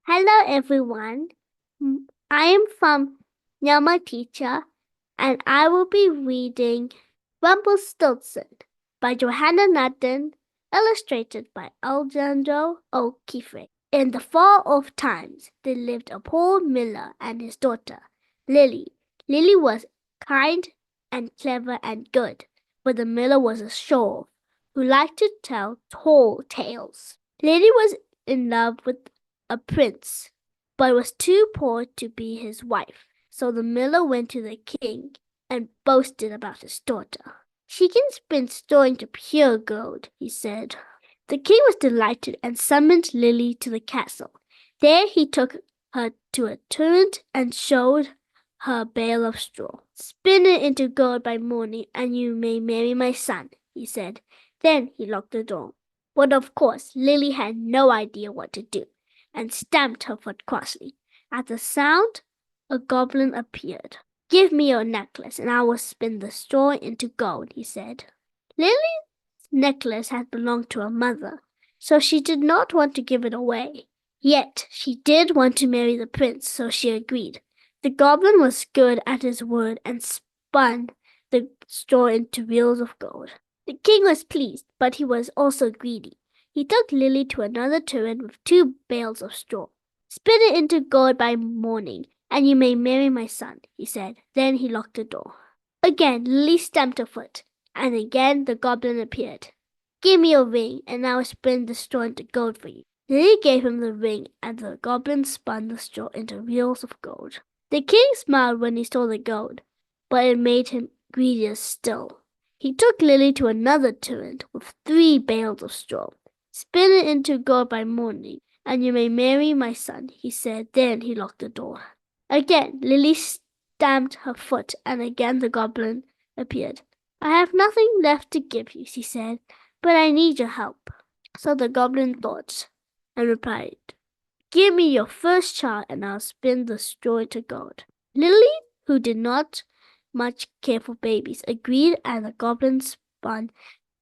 Hello everyone. I am from Yama Teacher and I will be reading Rumpelstiltskin by Johanna Nathan, illustrated by Alejandro O'Keefe. In the far off times, there lived a poor miller and his daughter, Lily. Lily was kind and clever and good, but the miller was a show who liked to tell tall tales. Lily was in love with a prince, but was too poor to be his wife. So the miller went to the king and boasted about his daughter. She can spin straw into pure gold, he said. The king was delighted and summoned Lily to the castle. There he took her to a turret and showed her a bale of straw. Spin it into gold by morning, and you may marry my son, he said. Then he locked the door. But of course, Lily had no idea what to do, and stamped her foot crossly. At the sound, a goblin appeared. Give me your necklace, and I will spin the straw into gold, he said. Lily's necklace had belonged to her mother, so she did not want to give it away. Yet she did want to marry the prince, so she agreed. The goblin was good at his word and spun the straw into reels of gold. The king was pleased, but he was also greedy. He took Lily to another turret with 2 bales of straw. Spin it into gold by morning, and you may marry my son, he said. Then he locked the door. Again Lily stamped her foot, and again the goblin appeared. Give me your ring, and I will spin the straw into gold for you. Lily gave him the ring, and the goblin spun the straw into reels of gold. The king smiled when he saw the gold, but it made him greedier still. He took Lily to another turret with 3 bales of straw. Spin it into gold by morning, and you may marry my son, he said. Then he locked the door. Again Lily stamped her foot, and again the goblin appeared. I have nothing left to give you, she said, but I need your help. So the goblin thought and replied, Give me your first child, and I'll spin the straw into gold. Lily, who did not much care for babies, agreed, and the goblin spun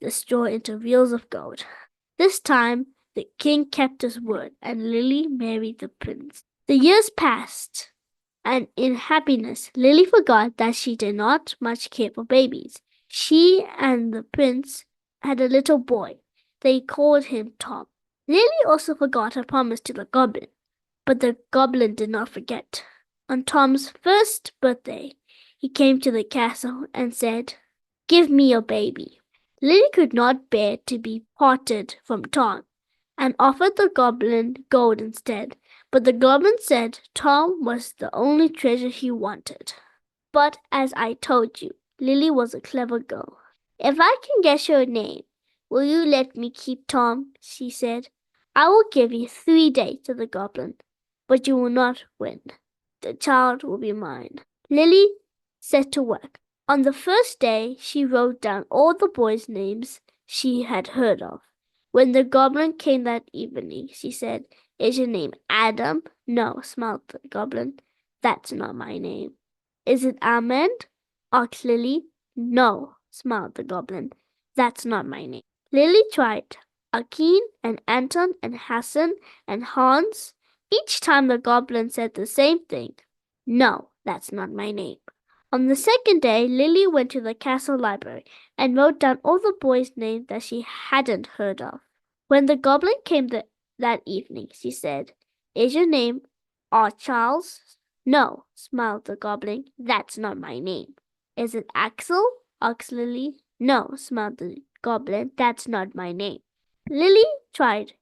the straw into reels of gold. This time the king kept his word, and Lily married the prince. The years passed, and in happiness Lily forgot that she did not much care for babies. She and the prince had a little boy. They called him Tom. Lily also forgot her promise to the goblin, but the goblin did not forget. On Tom's first birthday, he came to the castle and said, Give me your baby. Lily could not bear to be parted from Tom, and offered the goblin gold instead. But the goblin said Tom was the only treasure he wanted. But as I told you, Lily was a clever girl. If I can guess your name, will you let me keep Tom? She said. I will give you 3 days, said the goblin, but you will not win. The child will be mine. Lily set to work. On the first day, she wrote down all the boys' names she had heard of. When the goblin came that evening, she said, Is your name Adam? No, smiled the goblin. That's not my name. Is it Ahmed? Asked Lily. No, smiled the goblin. That's not my name. Lily tried Akin and Anton and Hassan and Hans. Each time the goblin said the same thing. No, that's not my name. On the second day, Lily went to the castle library and wrote down all the boys' names that she hadn't heard of. When the goblin came that evening, she said, Is your name Charles? No, smiled the goblin. That's not my name. Is it Axel? Asked Lily. No, smiled the goblin. That's not my name. Lily tried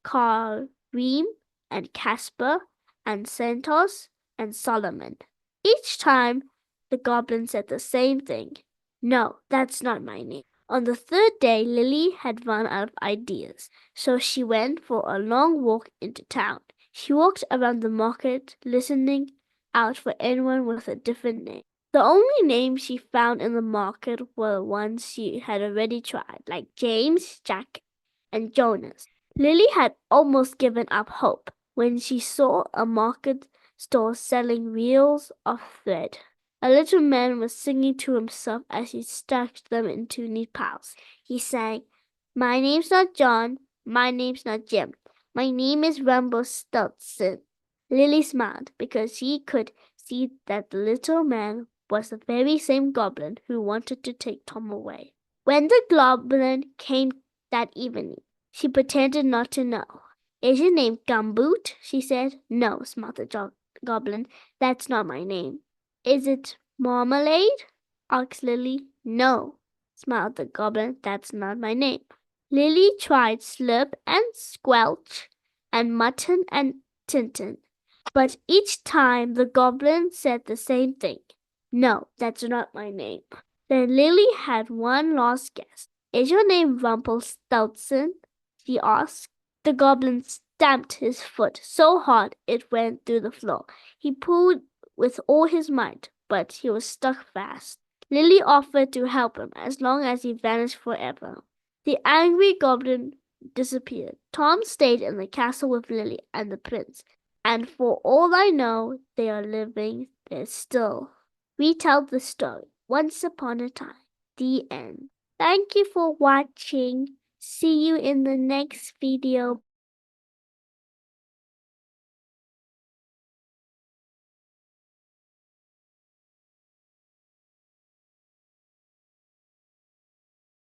Kareem and Casper and Santos and Solomon. Each time the goblin said the same thing. No, that's not my name. On the third day, Lily had run out of ideas, so she went for a long walk into town. She walked around the market, listening out for anyone with a different name. The only names she found in the market were ones she had already tried, like James, Jack, and Jonas. Lily had almost given up hope when she saw a market stall selling reels of thread. A little man was singing to himself as he stacked them into neat piles. He sang, My name's not John, my name's not Jim. My name is Rumpelstiltskin. Lily smiled because she could see that the little man was the very same goblin who wanted to take Tom away. When the goblin came that evening, she pretended not to know. Is your name Gumboot? She said. No, smiled the goblin. That's not my name. Is it Marmalade? Asked Lily. No, smiled the goblin. That's not my name. Lily tried Slurp and Squelch and Mutton and Tintin, but each time the goblin said the same thing. No, that's not my name. Then Lily had one last guess. Is your name Rumpelstiltskin? She asked. The goblin stamped his foot so hard it went through the floor. He pulled with all his might, but he was stuck fast. Lily offered to help him as long as he vanished forever. The angry goblin disappeared. Tom stayed in the castle with Lily and the prince, and for all I know, they are living there still. We tell the story once upon a time. The end. Thank you for watching. See you in the next video.